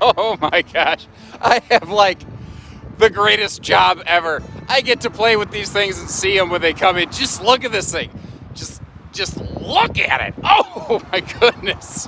Oh my gosh. I have like the greatest job ever. I get to play with these things and see them when they come in. Just look at this thing. Just look at it. Oh my goodness.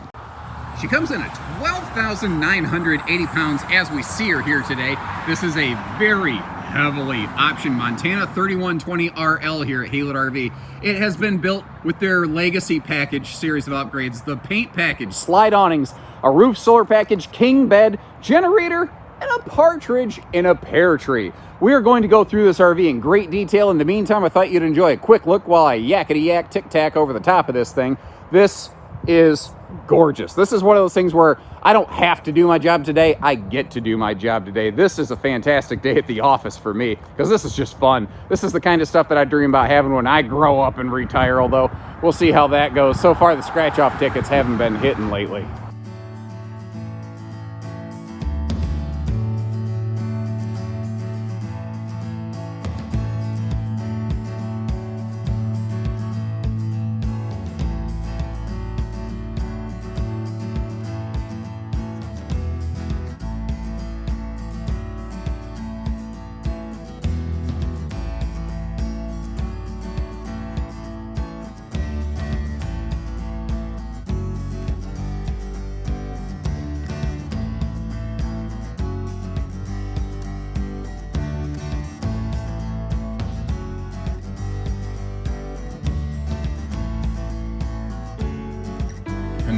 She comes in at 12,980 pounds as we see her here today. This is a very heavily optioned Montana 3120RL here at Haylett RV. It has been built with their Legacy Package series of upgrades, the paint package, slide awnings, a roof solar package, king bed, generator, and a partridge in a pear tree. We are going to go through this RV in great detail. In the meantime, I thought you'd enjoy a quick look while I yakety-yak tic-tac over the top of this thing. This is gorgeous. This is one of those things where I don't have to do my job today. I get to do my job today. This is a fantastic day at the office for me because this is just fun. This is the kind of stuff that I dream about having when I grow up and retire, although we'll see how that goes. So far, the scratch-off tickets haven't been hitting lately.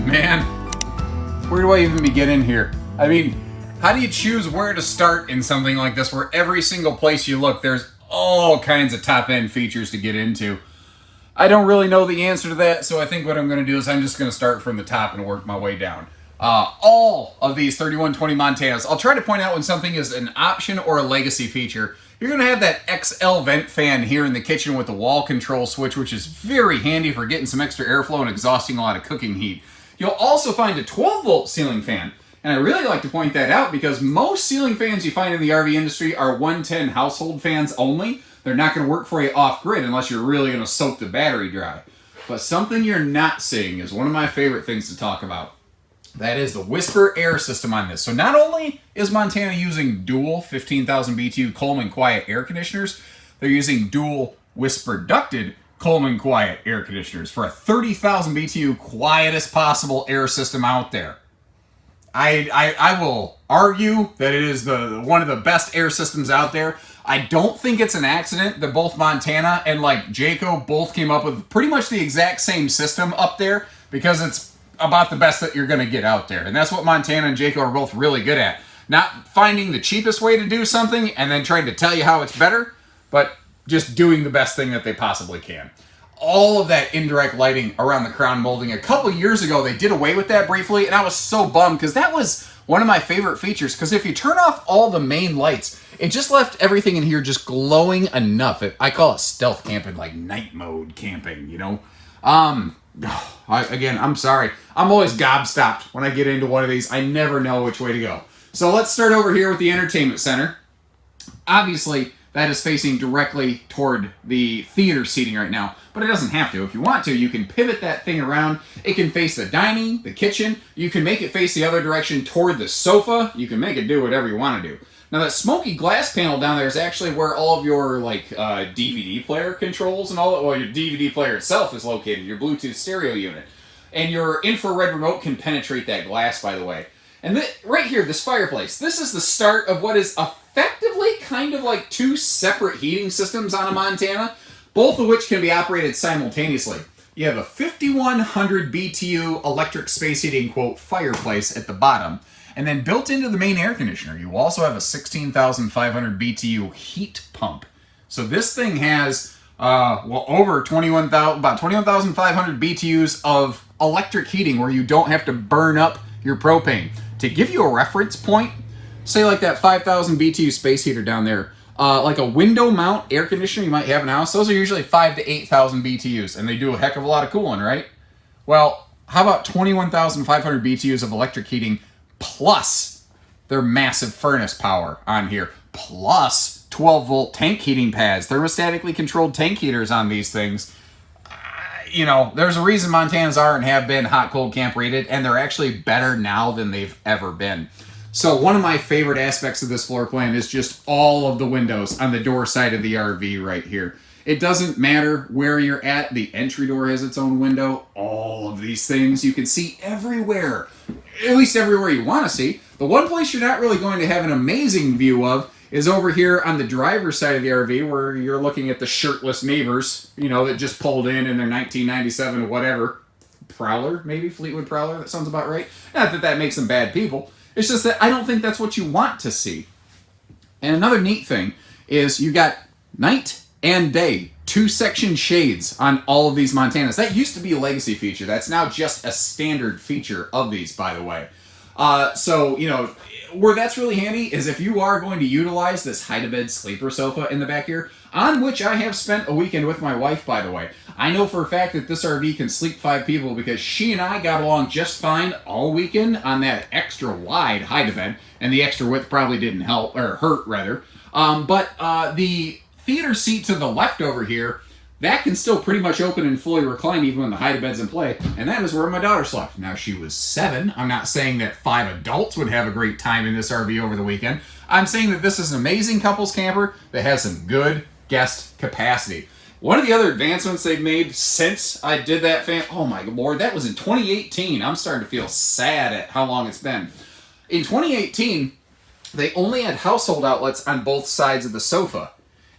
Man, where do I even begin in here? I mean, how do you choose where to start in something like this where every single place you look, there's all kinds of top-end features to get into? I don't really know the answer to that, so I think what I'm going to do is I'm just going to start from the top and work my way down. All of these 3120 Montanas, I'll try to point out when something is an option or a legacy feature. You're going to have that XL vent fan here in the kitchen with the wall control switch, which is very handy for getting some extra airflow and exhausting a lot of cooking heat. You'll also find a 12-volt ceiling fan, and I really like to point that out because most ceiling fans you find in the RV industry are 110 household fans only. They're not going to work for you off-grid unless you're really going to soak the battery dry. But something you're not seeing is one of my favorite things to talk about. That is the Whisper air system on this. So not only is Montana using dual 15,000 BTU Coleman Quiet air conditioners, they're using dual Whisper ducted Coleman Quiet air conditioners for a 30,000 BTU quietest possible air system out there. I will argue that it is one of the best air systems out there. I don't think it's an accident that both Montana and like Jayco both came up with pretty much the exact same system up there because it's about the best that you're going to get out there. And that's what Montana and Jayco are both really good at. Not finding the cheapest way to do something and then trying to tell you how it's better, but just doing the best thing that they possibly can. All of that indirect lighting around the crown molding. A couple years ago, they did away with that briefly, and I was so bummed because that was one of my favorite features. Because if you turn off all the main lights, it just left everything in here just glowing enough. I call it stealth camping, like night mode camping, you know? Again, I'm sorry. I'm always gobstopped when I get into one of these. I never know which way to go. So let's start over here with the entertainment center. Obviously, that is facing directly toward the theater seating right now, but it doesn't have to. If you want to, you can pivot that thing around. It can face the dining, the kitchen. You can make it face the other direction toward the sofa. You can make it do whatever you want to do. Now that smoky glass panel down there is actually where all of your DVD player controls and all that. Well, your DVD player itself is located, your Bluetooth stereo unit. And your infrared remote can penetrate that glass, by the way. And right here, this fireplace, this is the start of what is effectively kind of like two separate heating systems on a Montana, both of which can be operated simultaneously. You have a 5,100 BTU electric space heating, quote, fireplace at the bottom. And then built into the main air conditioner, you also have a 16,500 BTU heat pump. So this thing has, over 21,000, about 21,500 BTUs of electric heating where you don't have to burn up your propane. To give you a reference point, say like that 5,000 BTU space heater down there, like a window mount air conditioner you might have in a house, those are usually 5,000 to 8,000 BTUs, and they do a heck of a lot of cooling, right? Well, how about 21,500 BTUs of electric heating plus their massive furnace power on here, plus 12-volt tank heating pads, thermostatically controlled tank heaters on these things. You know, there's a reason Montanas are and have been hot cold camp rated, and they're actually better now than they've ever been. So one of my favorite aspects of this floor plan is just all of the windows on the door side of the RV right here. It doesn't matter where you're at. The entry door has its own window. All of these things you can see everywhere. At least everywhere you want to see. The one place you're not really going to have an amazing view of is over here on the driver's side of the RV, where you're looking at the shirtless neighbors, that just pulled in their 1997 whatever. Prowler, maybe? Fleetwood Prowler? That sounds about right. Not that that makes them bad people. It's just that I don't think that's what you want to see. And another neat thing is you got night and day, 2-section shades on all of these Montanas. That used to be a legacy feature. That's now just a standard feature of these, by the way. So, where that's really handy is if you are going to utilize this hide-a-bed sleeper sofa in the back here, on which I have spent a weekend with my wife, by the way. I know for a fact that this RV can sleep 5 people because she and I got along just fine all weekend on that extra wide hide-a-bed, and the extra width probably didn't help, or hurt, rather. But the theater seat to the left over here, that can still pretty much open and fully recline even when the hide-a-bed's in play, and that is where my daughter slept. Now, she was 7. I'm not saying that 5 adults would have a great time in this RV over the weekend. I'm saying that this is an amazing couples camper that has some good guest capacity. One of the other advancements they've made since I did that oh my lord, that was in 2018. I'm starting to feel sad at how long it's been. In 2018, they only had household outlets on both sides of the sofa.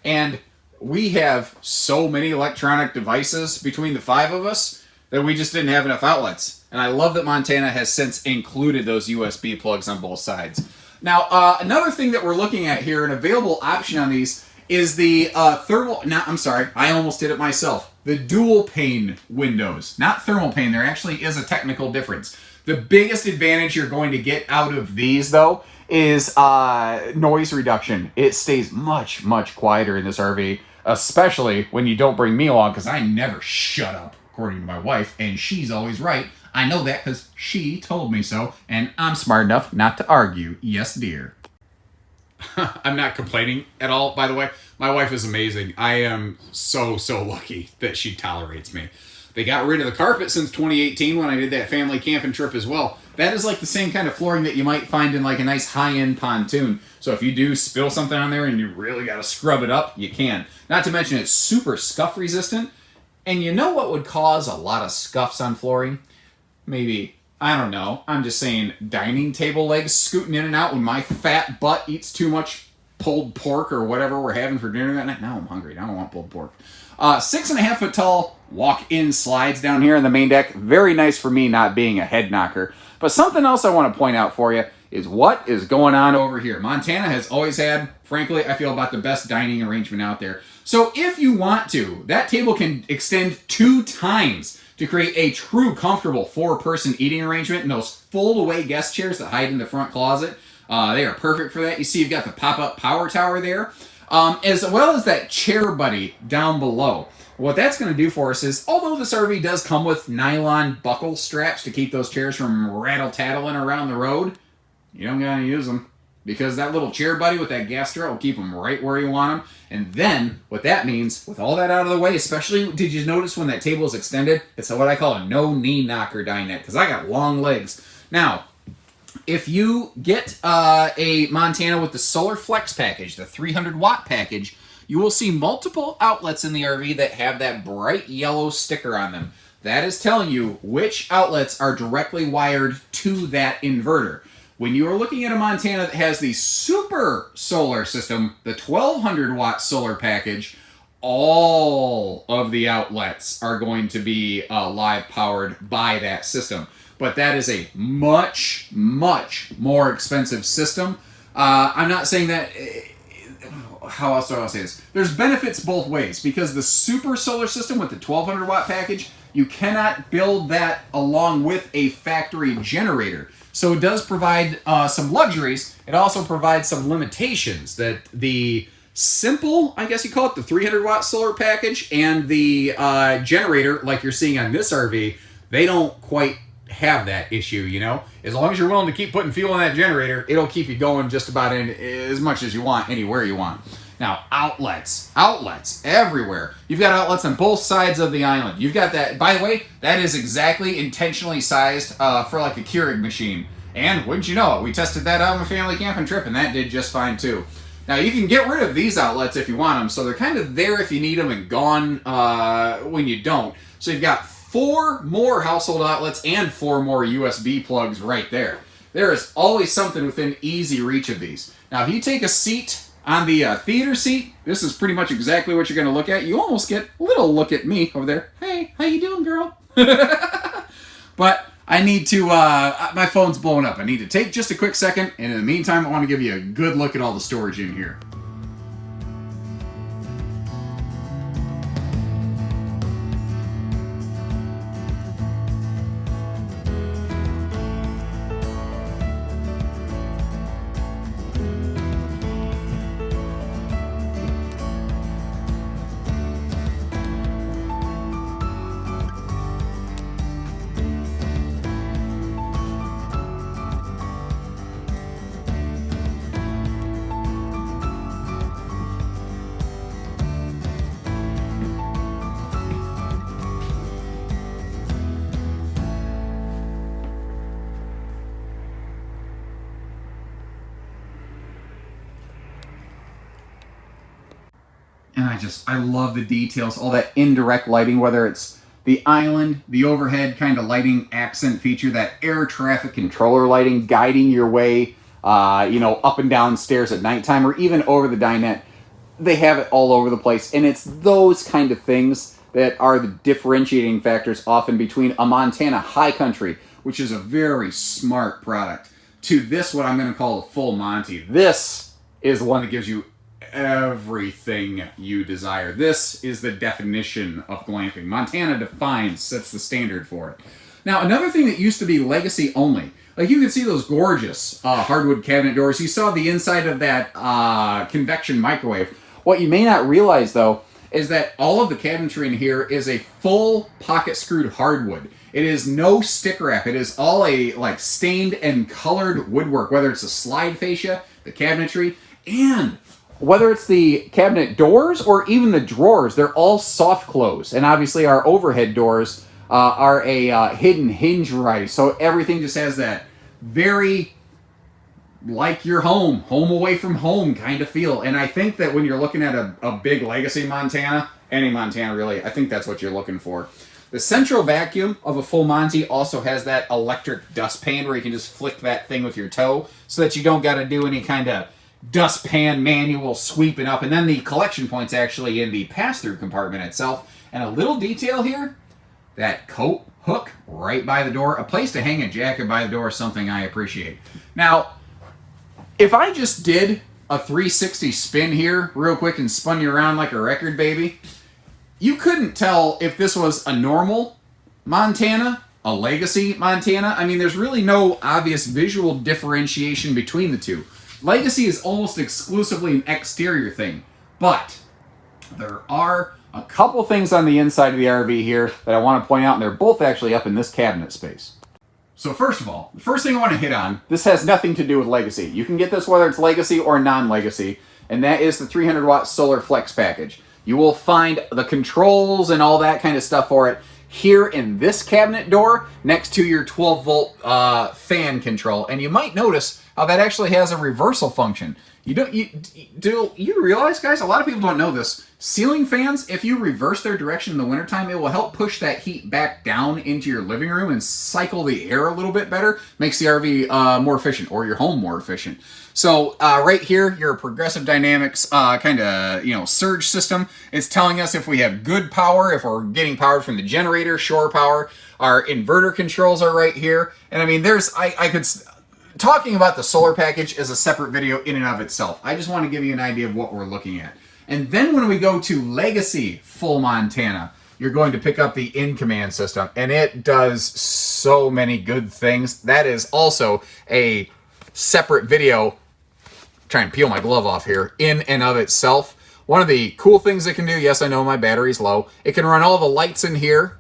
And we have so many electronic devices between the 5 of us that we just didn't have enough outlets. And I love that Montana has since included those USB plugs on both sides. Now, another thing that we're looking at here, an available option on these, is the thermal... I'm sorry, I almost did it myself. The dual pane windows. Not thermal pane, there actually is a technical difference. The biggest advantage you're going to get out of these, though, is noise reduction. It stays much, much quieter in this RV, especially when you don't bring me along, because I never shut up, according to my wife, and she's always right. I know that because she told me so, and I'm smart enough not to argue. Yes, dear. I'm not complaining at all, by the way. My wife is amazing. I am so lucky that she tolerates me. They got rid of the carpet since 2018 when I did that family camping trip as well. That is like the same kind of flooring that you might find in like a nice high-end pontoon. So if you do spill something on there and you really got to scrub it up, you can. Not to mention it's super scuff resistant. And you know what would cause a lot of scuffs on flooring? Maybe, I don't know, I'm just saying dining table legs scooting in and out when my fat butt eats too much pulled pork or whatever we're having for dinner that night. Now I'm hungry. Now I don't want pulled pork. 6.5 foot tall walk-in slides down here in the main deck. Very nice for me not being a head knocker. But something else I want to point out for you is what is going on over here. Montana has always had, frankly, I feel about the best dining arrangement out there. So if you want to, that table can extend 2 times to create a true comfortable 4-person eating arrangement. And those fold-away guest chairs that hide in the front closet, they are perfect for that. You see you've got the pop-up power tower there, as well as that chair buddy down below. What that's going to do for us is, although this RV does come with nylon buckle straps to keep those chairs from rattle-tattling around the road, you don't got to use them. Because that little chair buddy with that gas strap will keep them right where you want them. And then, what that means, with all that out of the way, especially, did you notice when that table is extended? It's what I call a no-knee knocker dinette, because I got long legs. Now, if you get a Montana with the Solar Flex package, the 300-watt package, you will see multiple outlets in the RV that have that bright yellow sticker on them. That is telling you which outlets are directly wired to that inverter. When you are looking at a Montana that has the super solar system, the 1200-watt solar package, all of the outlets are going to be live powered by that system. But that is a much, much more expensive system. I'm not saying that... How else do I say this? There's benefits both ways, because the super solar system with the 1200-watt package, you cannot build that along with a factory generator. So it does provide some luxuries. It also provides some limitations that the simple, I guess you call it, the 300-watt solar package and the generator, like you're seeing on this RV, they don't quite have that issue, you know? As long as you're willing to keep putting fuel in that generator, it'll keep you going just about in as much as you want, anywhere you want. Now, outlets everywhere. You've got outlets on both sides of the island. You've got that, by the way, that is exactly intentionally sized for like a Keurig machine. And wouldn't you know it, we tested that out on a family camping trip, and that did just fine too. Now, you can get rid of these outlets if you want them, so they're kind of there if you need them and gone when you don't. So you've got 4 more household outlets and 4 more USB plugs right there. There is always something within easy reach of these. Now, if you take a seat on the theater seat, this is pretty much exactly what you're going to look at. You almost get a little look at me over there. Hey, how you doing, girl? But I need to, my phone's blowing up. I need to take just a quick second, and in the meantime, I want to give you a good look at all the storage in here. And I love the details, all that indirect lighting, whether it's the island, the overhead kind of lighting accent feature, that air traffic controller lighting guiding your way, up and down stairs at nighttime, or even over the dinette. They have it all over the place, and it's those kind of things that are the differentiating factors often between a Montana High Country, which is a very smart product, to this, what I'm going to call a full Monty. This is the one that gives you everything you desire. This is the definition of glamping. Montana defines, sets the standard for it. Now, another thing that used to be legacy only, like you can see those gorgeous hardwood cabinet doors. You saw the inside of that convection microwave. What you may not realize, though, is that all of the cabinetry in here is a full pocket screwed hardwood. It is no stick wrap. It is all a stained and colored woodwork, whether it's the slide fascia, the cabinetry, and whether it's the cabinet doors or even the drawers, they're all soft close. And obviously our overhead doors are a hidden hinge variety. So everything just has that very like your home away from home kind of feel. And I think that when you're looking at a big legacy Montana, any Montana really, I think that's what you're looking for. The central vacuum of a full Monty also has that electric dustpan where you can just flick that thing with your toe so that you don't got to do any kind of dustpan manual sweeping up. And then the collection point's actually in the pass-through compartment itself. And a little detail here, that coat hook right by the door, a place to hang a jacket by the door, something I appreciate. Now, if I just did a 360 spin here real quick and spun you around like a record, baby, you couldn't tell if this was a normal Montana, a legacy Montana. I mean, there's really no obvious visual differentiation between the two. Legacy is almost exclusively an exterior thing, but there are a couple things on the inside of the RV here that I want to point out, and they're both actually up in this cabinet space. So first of all, the first thing I want to hit on, this has nothing to do with legacy. You can get this whether it's legacy or non-legacy, and that is the 300 watt solar flex package. You will find the controls and all that kind of stuff for it here in this cabinet door next to your 12 volt fan control. And you might notice how that actually has a reversal function. Do you realize, guys, a lot of people don't know this. Ceiling fans, if you reverse their direction in the wintertime, it will help push that heat back down into your living room and cycle the air a little bit better. Makes the RV more efficient, or your home more efficient. So right here, your Progressive Dynamics kind of surge system. It's telling us if we have good power, if we're getting power from the generator, shore power. Our inverter controls are right here. And I mean, talking about the solar package is a separate video in and of itself. I just want to give you an idea of what we're looking at. And then when we go to Legacy Full Montana, you're going to pick up the in-command system, and it does so many good things. That is also a separate video. Try and peel my glove off here. In and of itself, one of the cool things it can do, yes, I know my battery's low, it can run all the lights in here,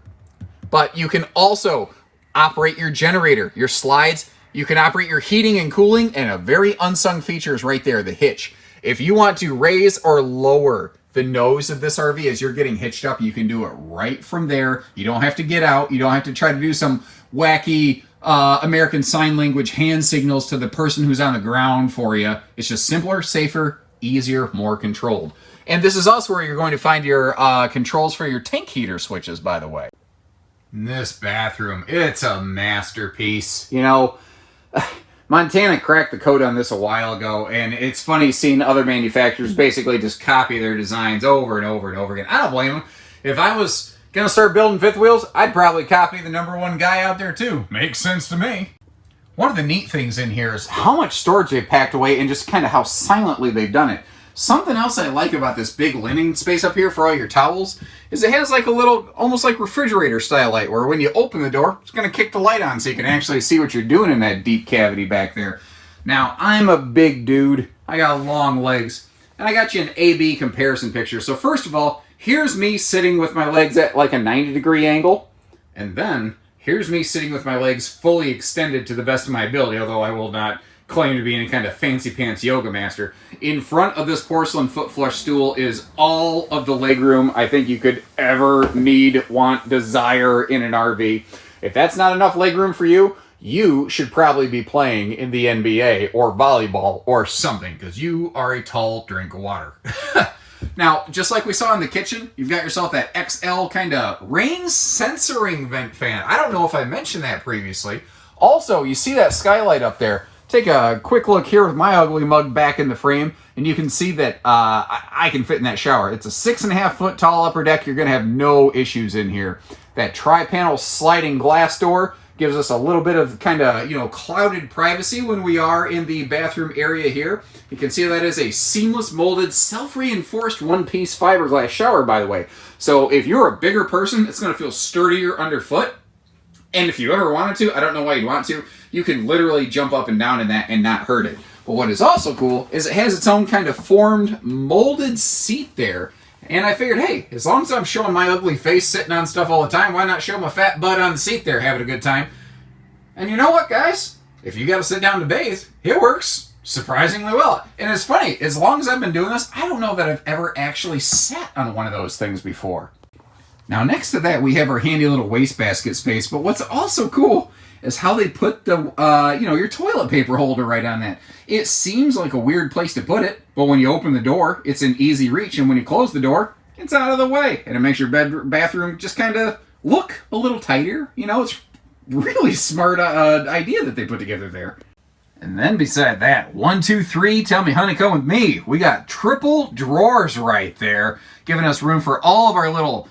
but you can also operate your generator, your slides. You can operate your heating and cooling, and a very unsung feature is right there, the hitch. If you want to raise or lower the nose of this RV as you're getting hitched up, you can do it right from there. You don't have to get out. You don't have to try to do some wacky American Sign Language hand signals to the person who's on the ground for you. It's just simpler, safer, easier, more controlled. And this is also where you're going to find your controls for your tank heater switches, by the way. This bathroom, it's a masterpiece. You know, Montana cracked the code on this a while ago, and it's funny seeing other manufacturers basically just copy their designs over and over and over again. I don't blame them. If I was going to start building fifth wheels, I'd probably copy the #1 guy out there too. Makes sense to me. One of the neat things in here is how much storage they've packed away and just kind of how silently they've done it. Something else I like about this big linen space up here for all your towels is it has like a little, almost like refrigerator style light, where when you open the door, it's going to kick the light on so you can actually see what you're doing in that deep cavity back there. Now, I'm a big dude. I got long legs. And I got you an A-B comparison picture. So first of all, here's me sitting with my legs at like a 90-degree angle. And then here's me sitting with my legs fully extended to the best of my ability, although I will not claim to be any kind of fancy pants yoga master. In front of this porcelain foot flush stool is all of the legroom I think you could ever need, want, desire in an RV. If that's not enough legroom for you, you should probably be playing in the NBA or volleyball or something, because you are a tall drink of water. Now, just like we saw in the kitchen, you've got yourself that XL kind of rain censoring vent fan. I don't know if I mentioned that previously. Also, you see that skylight up there. Take a quick look here with my ugly mug back in the frame, and you can see that I can fit in that shower. It's a 6.5 foot tall upper deck. You're going to have no issues in here. That tri-panel sliding glass door gives us a little bit of kind of, you know, clouded privacy when we are in the bathroom area here. You can see that is a seamless molded, self-reinforced one-piece fiberglass shower, by the way. So if you're a bigger person, it's going to feel sturdier underfoot. And if you ever wanted to, I don't know why you'd want to, you can literally jump up and down in that and not hurt it. But what is also cool is it has its own kind of formed, molded seat there. And I figured, hey, as long as I'm showing my ugly face sitting on stuff all the time, why not show my fat butt on the seat there having a good time? And you know what, guys? If you got to sit down to bathe, it works surprisingly well. And it's funny, as long as I've been doing this, I don't know that I've ever actually sat on one of those things before. Now, next to that, we have our handy little wastebasket space. But what's also cool is how they put the, your toilet paper holder right on that. It seems like a weird place to put it, but when you open the door, it's in easy reach. And when you close the door, it's out of the way. And it makes your bathroom just kind of look a little tidier. You know, it's really smart idea that they put together there. And then beside that, 1, 2, 3, tell me honey, come with me. We got triple drawers right there, giving us room for all of our little,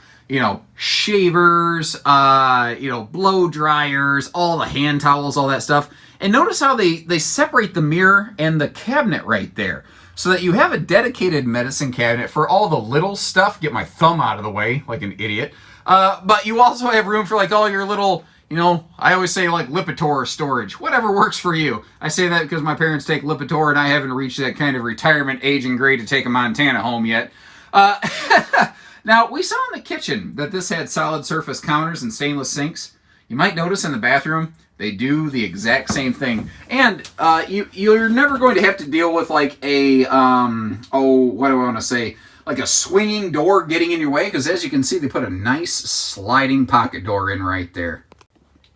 shavers, blow dryers, all the hand towels, all that stuff. And notice how they separate the mirror and the cabinet right there, so that you have a dedicated medicine cabinet for all the little stuff. Get my thumb out of the way like an idiot. But you also have room for like all your little, I always say like Lipitor storage, whatever works for you. I say that because my parents take Lipitor and I haven't reached that kind of retirement age and grade to take a Montana home yet. Now, we saw in the kitchen that this had solid surface counters and stainless sinks. You might notice in the bathroom, they do the exact same thing. And you're never going to have to deal with like a, like a swinging door getting in your way, because as you can see, they put a nice sliding pocket door in right there.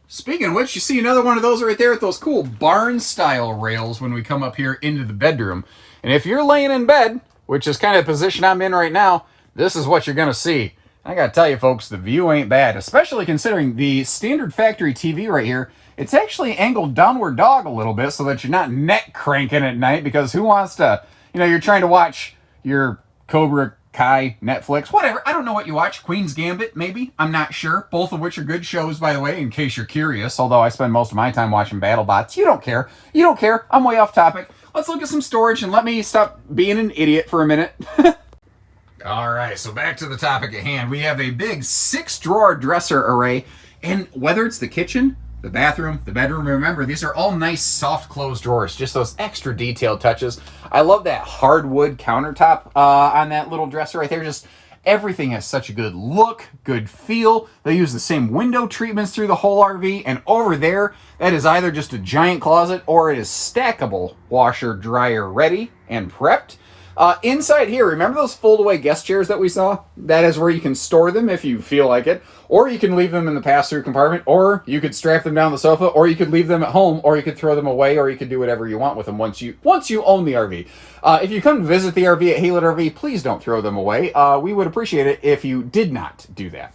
Speaking of which, you see another one of those right there with those cool barn-style rails when we come up here into the bedroom. And if you're laying in bed, which is kind of the position I'm in right now, this is what you're going to see. I got to tell you, folks, the view ain't bad, especially considering the standard factory TV right here. It's actually angled downward dog a little bit so that you're not neck cranking at night, because who wants to, you're trying to watch your Cobra Kai, Netflix, whatever. I don't know what you watch. Queen's Gambit, maybe? I'm not sure. Both of which are good shows, by the way, in case you're curious, although I spend most of my time watching BattleBots. You don't care. You don't care. I'm way off topic. Let's look at some storage and let me stop being an idiot for a minute. All right, so back to the topic at hand. We have a big 6-drawer dresser array, and whether it's the kitchen, the bathroom, the bedroom, remember, these are all nice soft closed drawers, just those extra detailed touches. I love that hardwood countertop on that little dresser right there. Just everything has such a good look, good feel. They use the same window treatments through the whole RV, and over there, that is either just a giant closet or it is stackable, washer, dryer ready and prepped. Inside here, remember those fold-away guest chairs that we saw? That is where you can store them if you feel like it, or you can leave them in the pass-through compartment, or you could strap them down the sofa, or you could leave them at home, or you could throw them away, or you could do whatever you want with them once you own the RV. If you come visit the RV at Haylett RV, please don't throw them away. We would appreciate it if you did not do that.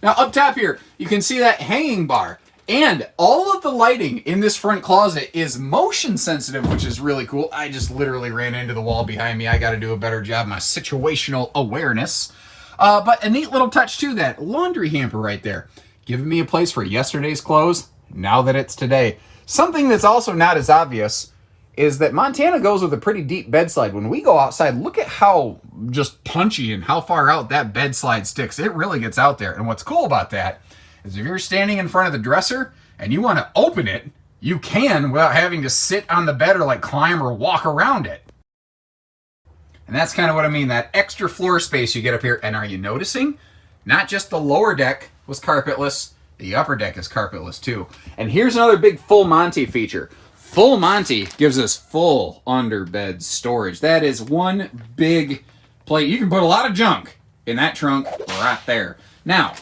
Now, up top here, you can see that hanging bar. And all of the lighting in this front closet is motion sensitive, which is really cool. I just literally ran into the wall behind me. I got to do a better job of my situational awareness. But a neat little touch too, that laundry hamper right there. Giving me a place for yesterday's clothes, now that it's today. Something that's also not as obvious is that Montana goes with a pretty deep bed slide. When we go outside, look at how just punchy and how far out that bed slide sticks. It really gets out there. And what's cool about that is if you're standing in front of the dresser and you want to open it, you can without having to sit on the bed or like climb or walk around it. And that's kind of what I mean, that extra floor space you get up here. And are you noticing? Not just the lower deck was carpetless, the upper deck is carpetless too. And here's another big full Monty feature. Full Monty gives us full underbed storage. That is one big plate. You can put a lot of junk in that trunk right there. Now,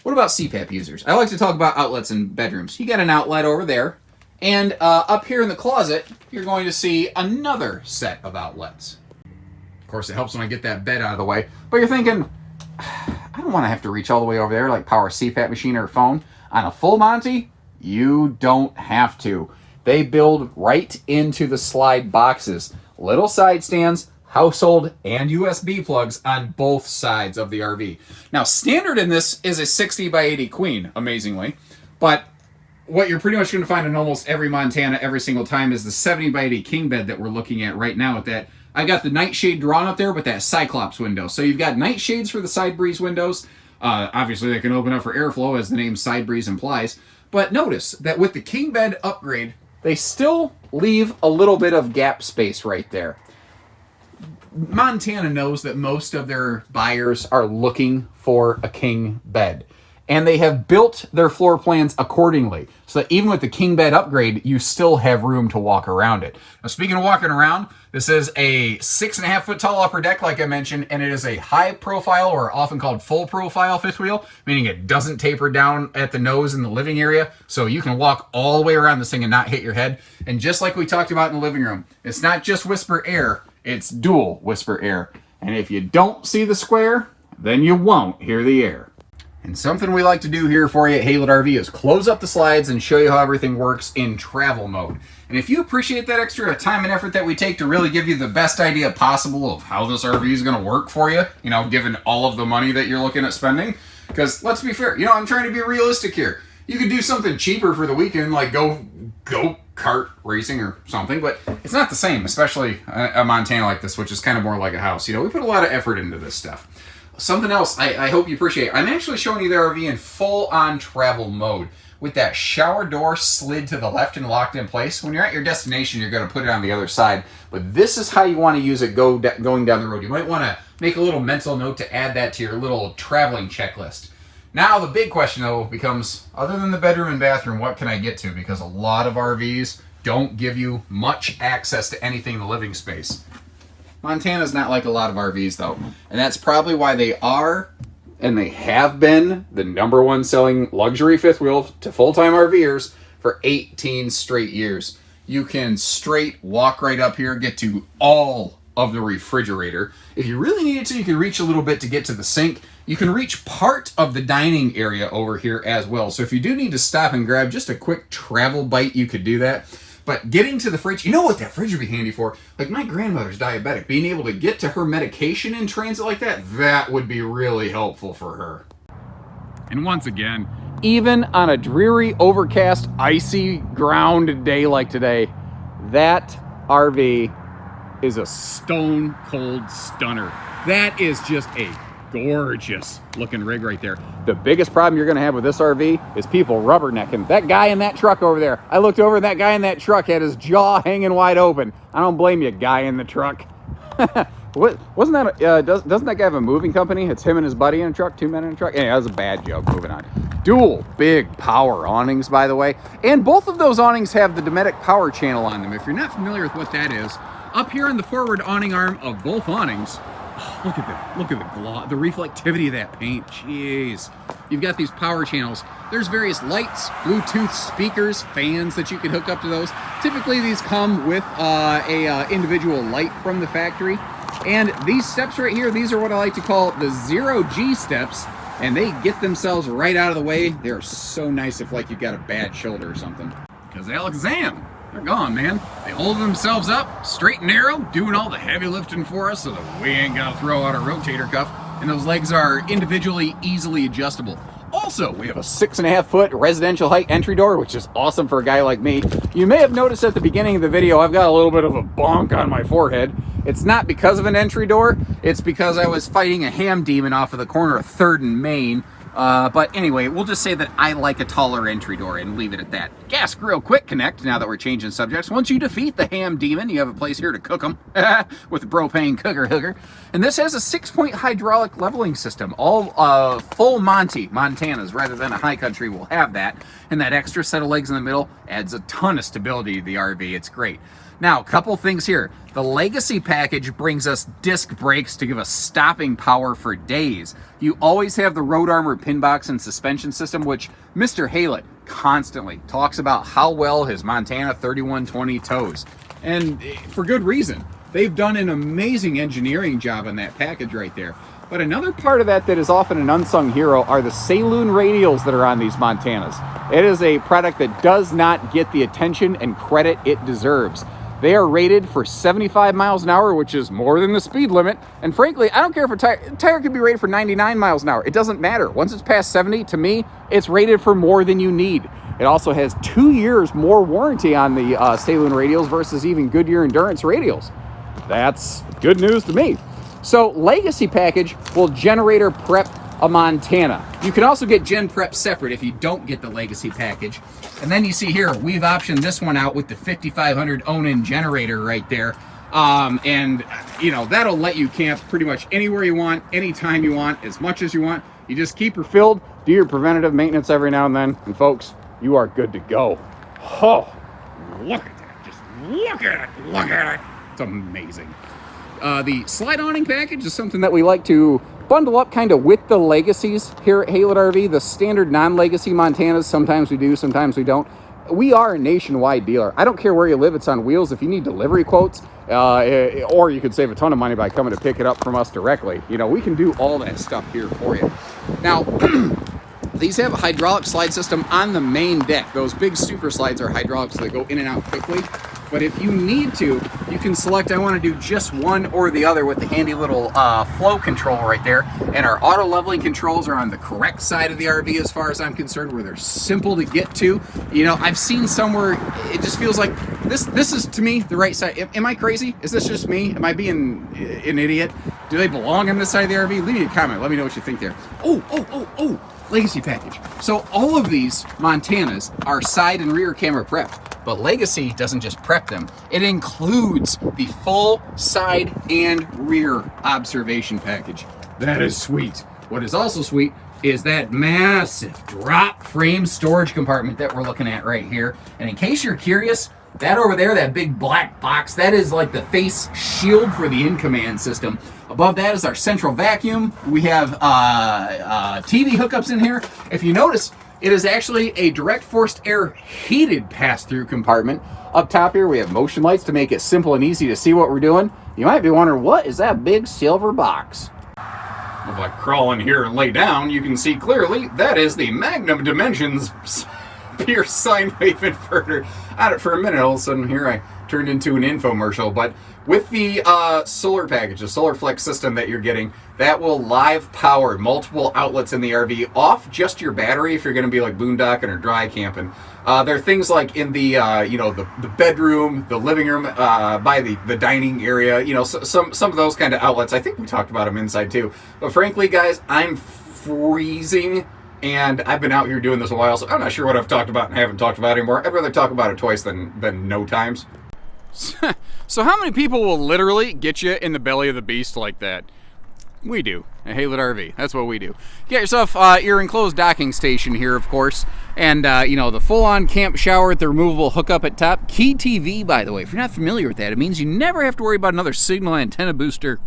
what about CPAP users? I like to talk about outlets in bedrooms. You got an outlet over there, and up here in the closet, you're going to see another set of outlets. Of course, it helps when I get that bed out of the way, but you're thinking, I don't want to have to reach all the way over there like power a CPAP machine or a phone. On a full Monty, you don't have to. They build right into the slide boxes. Little side stands, household, and USB plugs on both sides of the RV. Now, standard in this is a 60 by 80 queen, amazingly. But what you're pretty much going to find in almost every Montana every single time is the 70 by 80 king bed that we're looking at right now with that. I got the nightshade drawn up there with that Cyclops window. So you've got night shades for the side breeze windows. Obviously, they can open up for airflow, as the name side breeze implies. But notice that with the king bed upgrade, they still leave a little bit of gap space right there. Montana knows that most of their buyers are looking for a king bed. And they have built their floor plans accordingly. So that even with the king bed upgrade, you still have room to walk around it. Now, speaking of walking around, this is a 6.5 foot tall upper deck, like I mentioned, and it is a high profile, or often called full profile fifth wheel, meaning it doesn't taper down at the nose in the living area. So you can walk all the way around this thing and not hit your head. And just like we talked about in the living room, it's not just whisper air, it's dual whisper air. And if you don't see the square, then you won't hear the air. And something we like to do here for you at Haylett RV is close up the slides and show you how everything works in travel mode. And if you appreciate that extra time and effort that we take to really give you the best idea possible of how this RV is going to work for you, you know, given all of the money that you're looking at spending, because let's be fair, you know, I'm trying to be realistic here. You could do something cheaper for the weekend, like go kart racing or something, but it's not the same, especially a Montana like this, which is kind of more like a house. You know, we put a lot of effort into this stuff. Something else I hope you appreciate. I'm actually showing you the RV in full-on travel mode with that shower door slid to the left and locked in place. When you're at your destination, you're going to put it on the other side. But this is how you want to use it going down the road. You might want to make a little mental note to add that to your little traveling checklist. Now, the big question, though, becomes, other than the bedroom and bathroom, what can I get to? Because a lot of RVs don't give you much access to anything in the living space. Montana's not like a lot of RVs, though. And that's probably why they are, and they have been, the #1 selling luxury fifth wheel to full-time RVers for 18 straight years. You can straight walk right up here, get to all of the refrigerator. If you really needed to, you can reach a little bit to get to the sink. You can reach part of the dining area over here as well. So if you do need to stop and grab just a quick travel bite, you could do that. But getting to the fridge, you know what that fridge would be handy for? Like, my grandmother's diabetic. Being able to get to her medication in transit like that, that would be really helpful for her. And once again, even on a dreary, overcast, icy ground day like today, that RV is a stone cold stunner. That is just a gorgeous looking rig right there. The biggest problem you're going to have with this RV is people rubbernecking. That guy in that truck over there, I looked over and that guy in that truck had his jaw hanging wide open. I don't blame you, guy in the truck. What wasn't that? Doesn't that guy have a moving company? It's him and his buddy in a truck, 2 men in a truck. Yeah, that was a bad joke. Moving on. Dual big power awnings, by the way, and both of those awnings have the Dometic power channel on them. If you're not familiar with what that is, up here on the forward awning arm of both awnings, look at the gloss, the reflectivity of that paint. Jeez, you've got these power channels. There's various lights, Bluetooth speakers, fans that you can hook up to those. Typically, these come with a individual light from the factory. And these steps right here, these are what I like to call the 0G steps, and they get themselves right out of the way. They're so nice if like you've got a bad shoulder or something. Because Alakazam, they're gone, man. They hold themselves up, straight and narrow, doing all the heavy lifting for us so that we ain't got to throw out a rotator cuff. And those legs are individually easily adjustable. Also, we have a 6.5 foot residential height entry door, which is awesome for a guy like me. You may have noticed at the beginning of the video, I've got a little bit of a bonk on my forehead. It's not because of an entry door, it's because I was fighting a ham demon off of the corner of 3rd and Main. But anyway, we'll just say that I like a taller entry door and leave it at that. Gas Grill Quick Connect, now that we're changing subjects. Once you defeat the ham demon, you have a place here to cook them with the propane cooker hooker. And this has a 6-point hydraulic leveling system. All full Montanas, rather than a high country, will have that. And that extra set of legs in the middle adds a ton of stability to the RV. It's great. Now, a couple things here. The Legacy package brings us disc brakes to give us stopping power for days. You always have the Road Armor pin box and suspension system, which Mr. Haylett constantly talks about how well his Montana 3120 tows. And for good reason. They've done an amazing engineering job on that package right there. But another part of that is often an unsung hero are the Saloon radials that are on these Montanas. It is a product that does not get the attention and credit it deserves. They are rated for 75 miles an hour, which is more than the speed limit. And frankly, I don't care if a tire could be rated for 99 miles an hour. It doesn't matter. Once it's past 70, to me, it's rated for more than you need. It also has 2 years more warranty on the Saloon radials versus even Goodyear Endurance radials. That's good news to me. So Legacy package will generator prep a Montana. You can also get Gen Prep separate if you don't get the Legacy package. And then you see here, we've optioned this one out with the 5500 Onan generator right there. And you know, that'll let you camp pretty much anywhere you want, anytime you want, as much as you want. You just keep her filled, do your preventative maintenance every now and then, and folks, you are good to go. Oh, look at that. Just look at it. Look at it. It's amazing. The slide awning package is something that we like to bundle up kind of with the Legacies here at Haylett RV. The standard non-Legacy Montanas, sometimes we do, sometimes we don't. We are a nationwide dealer. I don't care where you live, it's on wheels. If you need delivery quotes, or you could save a ton of money by coming to pick it up from us directly, you know, we can do all that stuff here for you. Now, these have a hydraulic slide system on the main deck. Those big super slides are hydraulics, so they go in and out quickly. But if you need to, you can select, I want to do just one or the other with the handy little flow control right there. And our auto leveling controls are on the correct side of the RV as far as I'm concerned, where they're simple to get to. You know, I've seen somewhere, it just feels like this is, to me, the right side. Am I crazy? Is this just me? Am I being an idiot? Do they belong on this side of the RV? Leave me a comment. Let me know what you think there. Oh. Legacy package. So all of these Montanas are side and rear camera prepped, but Legacy doesn't just prep them. It includes the full side and rear observation package. That is sweet. What is also sweet is that massive drop frame storage compartment that we're looking at right here. And in case you're curious, that over there, that big black box, that is like the face shield for the in-command system. Above that is our central vacuum. We have TV hookups in here. If you notice, it is actually a direct forced air heated pass-through compartment. Up top here, we have motion lights to make it simple and easy to see what we're doing. You might be wondering, what is that big silver box? If I crawl in here and lay down, you can see clearly that is the Magnum Dimensions Pierce sine wave inverter. I had it for a minute, all of a sudden here I turned into an infomercial. But with the solar package, the Solar Flex system that you're getting, that will live power multiple outlets in the RV off just your battery if you're going to be like boondocking or dry camping. There are things like in the the bedroom, the living room, by the dining area, you know, some of those kind of outlets. I think we talked about them inside too. But frankly, guys, I'm freezing. And I've been out here doing this a while, so I'm not sure what I've talked about and haven't talked about anymore. I'd rather talk about it twice than no times. So how many people will literally get you in the belly of the beast like that? We do. At Haylett RV. That's what we do. Get yourself your enclosed docking station here, of course. And, the full-on camp shower with the removable hookup at top. Key TV, by the way. If you're not familiar with that, it means you never have to worry about another signal antenna booster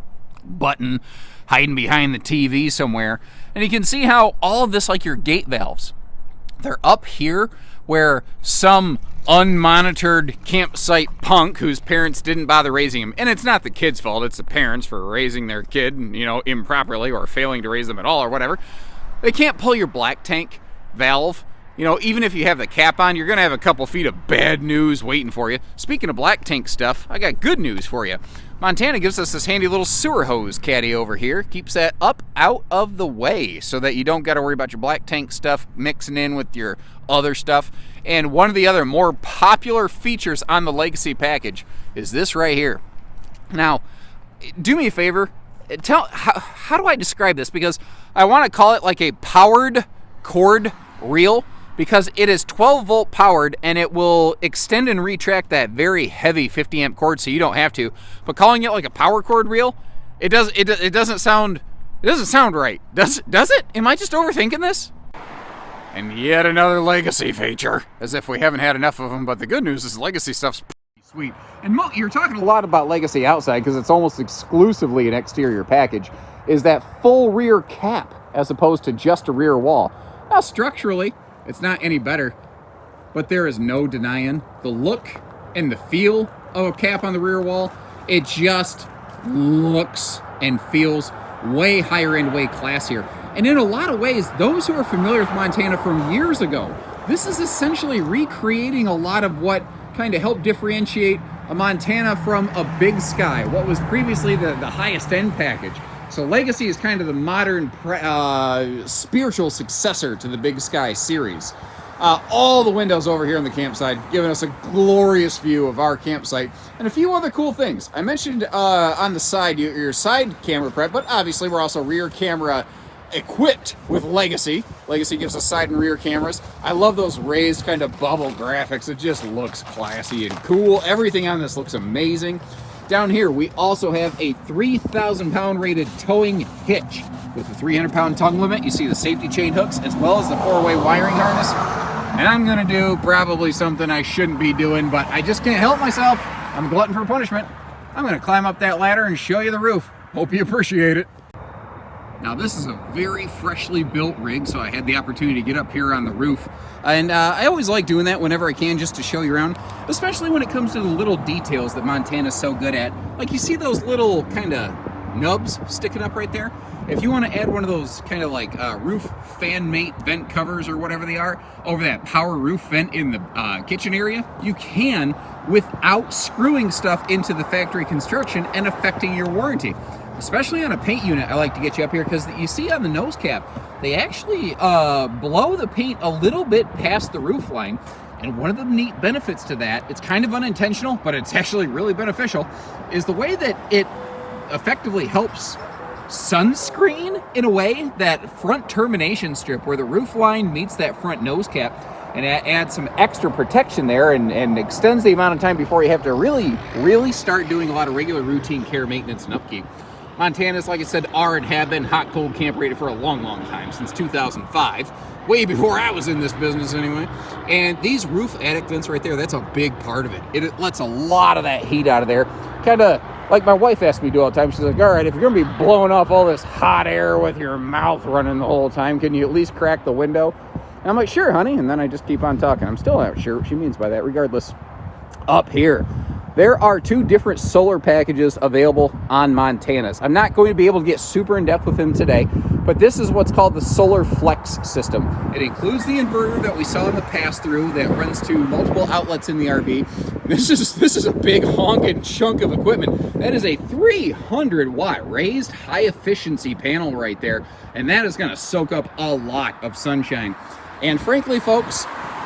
button hiding behind the TV somewhere. And you can see how all of this, like your gate valves, they're up here where some unmonitored campsite punk whose parents didn't bother raising him, and it's not the kid's fault, it's the parents for raising their kid, improperly or failing to raise them at all or whatever. They can't pull your black tank valve. Even if you have the cap on, you're going to have a couple feet of bad news waiting for you. Speaking of black tank stuff, I got good news for you. Montana gives us this handy little sewer hose caddy over here. Keeps that up out of the way so that you don't got to worry about your black tank stuff mixing in with your other stuff. And one of the other more popular features on the Legacy package is this right here. Now, do me a favor. How do I describe this? Because I want to call it like a powered cord reel, because it is 12 volt powered and it will extend and retract that very heavy 50 amp cord so you don't have to. But calling it like a power cord reel, it doesn't sound right. Does it? Am I just overthinking this? And yet another Legacy feature, as if we haven't had enough of them. But the good news is Legacy stuff's pretty sweet. And you're talking a lot about Legacy outside because it's almost exclusively an exterior package, is that full rear cap as opposed to just a rear wall. Now structurally, it's not any better, but there is no denying the look and the feel of a cap on the rear wall. It just looks and feels way higher end, way classier. And in a lot of ways, those who are familiar with Montana from years ago, this is essentially recreating a lot of what kind of helped differentiate a Montana from a Big Sky, what was previously the highest end package. So Legacy is kind of the modern spiritual successor to the Big Sky series. All the windows over here on the campsite giving us a glorious view of our campsite and a few other cool things. I mentioned on the side, your side camera prep, but obviously we're also rear camera equipped with Legacy. Legacy gives us side and rear cameras. I love those raised kind of bubble graphics. It just looks classy and cool. Everything on this looks amazing. Down here, we also have a 3,000 pound rated towing hitch with a 300 pound tongue limit. You see the safety chain hooks as well as the 4-way wiring harness. And I'm gonna do probably something I shouldn't be doing, but I just can't help myself. I'm a glutton for punishment. I'm gonna climb up that ladder and show you the roof. Hope you appreciate it. Now this is a very freshly built rig, so I had the opportunity to get up here on the roof. And I always like doing that whenever I can, just to show you around, especially when it comes to the little details that Montana's so good at. Like, you see those little kind of nubs sticking up right there? If you want to add one of those kind of like roof fan mate vent covers or whatever they are over that power roof vent in the kitchen area, you can without screwing stuff into the factory construction and affecting your warranty. Especially on a paint unit, I like to get you up here because you see on the nose cap, they actually blow the paint a little bit past the roof line. And one of the neat benefits to that, it's kind of unintentional, but it's actually really beneficial, is the way that it effectively helps sunscreen in a way that front termination strip where the roof line meets that front nose cap, and adds some extra protection there and extends the amount of time before you have to really start doing a lot of regular routine care, maintenance, and upkeep. Montana's, like I said, are and have been hot, cold camp rated for a long, long time, since 2005. Way before I was in this business anyway. And these roof attic vents right there, that's a big part of it. It lets a lot of that heat out of there. Kind of like my wife asked me to do all the time. She's like, all right, if you're going to be blowing off all this hot air with your mouth running the whole time, can you at least crack the window? And I'm like, sure, honey. And then I just keep on talking. I'm still not sure what she means by that, regardless. Up here, there are 2 different solar packages available on Montana's. I'm not going to be able to get super in-depth with them today, but this is what's called the Solar Flex system. It includes the inverter that we saw in the pass-through that runs to multiple outlets in the RV. This is a big honking chunk of equipment. That is a 300-watt raised high-efficiency panel right there, and that is going to soak up a lot of sunshine. And frankly, folks,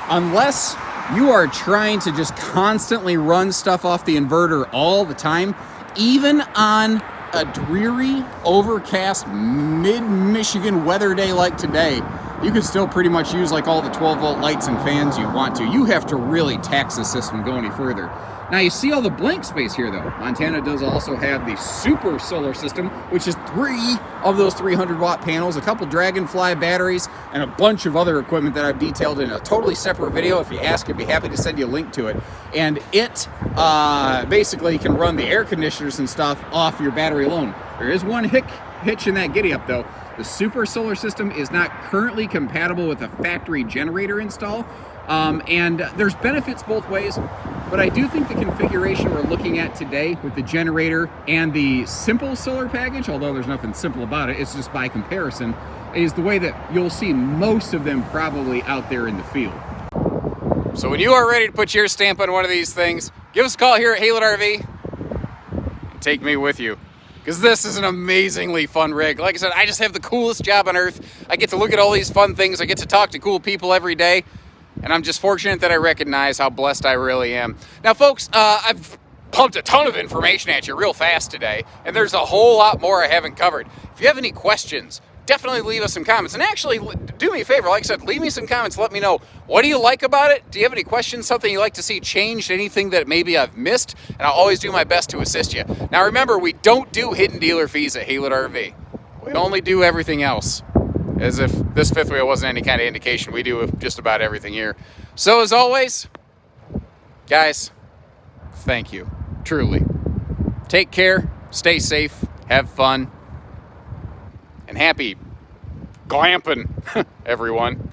unless you are trying to just constantly run stuff off the inverter all the time, even on a dreary, overcast, mid-Michigan weather day like today, you can still pretty much use like all the 12-volt lights and fans you want to. You have to really tax the system to go any further. Now you see all the blank space here though. Montana does also have the super solar system, which is 3 of those 300-watt panels, a couple Dragonfly batteries, and a bunch of other equipment that I've detailed in a totally separate video. If you ask, I'd be happy to send you a link to it. And it basically can run the air conditioners and stuff off your battery alone. There is one hitch in that giddy up though. The super solar system is not currently compatible with a factory generator install. And there's benefits both ways, but I do think the configuration we're looking at today with the generator and the simple solar package, although there's nothing simple about it, it's just by comparison, is the way that you'll see most of them probably out there in the field. So when you are ready to put your stamp on one of these things, give us a call here at Haylett RV and take me with you. Because this is an amazingly fun rig. Like I said, I just have the coolest job on earth. I get to look at all these fun things. I get to talk to cool people every day. And I'm just fortunate that I recognize how blessed I really am. Now, folks, I've pumped a ton of information at you real fast today. And there's a whole lot more I haven't covered. If you have any questions, definitely leave us some comments. And actually, do me a favor. Like I said, leave me some comments. Let me know. What do you like about it? Do you have any questions? Something you'd like to see changed? Anything that maybe I've missed? And I'll always do my best to assist you. Now, remember, we don't do hidden dealer fees at Haylett RV. We only do everything else. As if this fifth wheel wasn't any kind of indication, we do just about everything here. So as always, guys, thank you. Truly. Take care, stay safe, have fun, and happy glamping, everyone.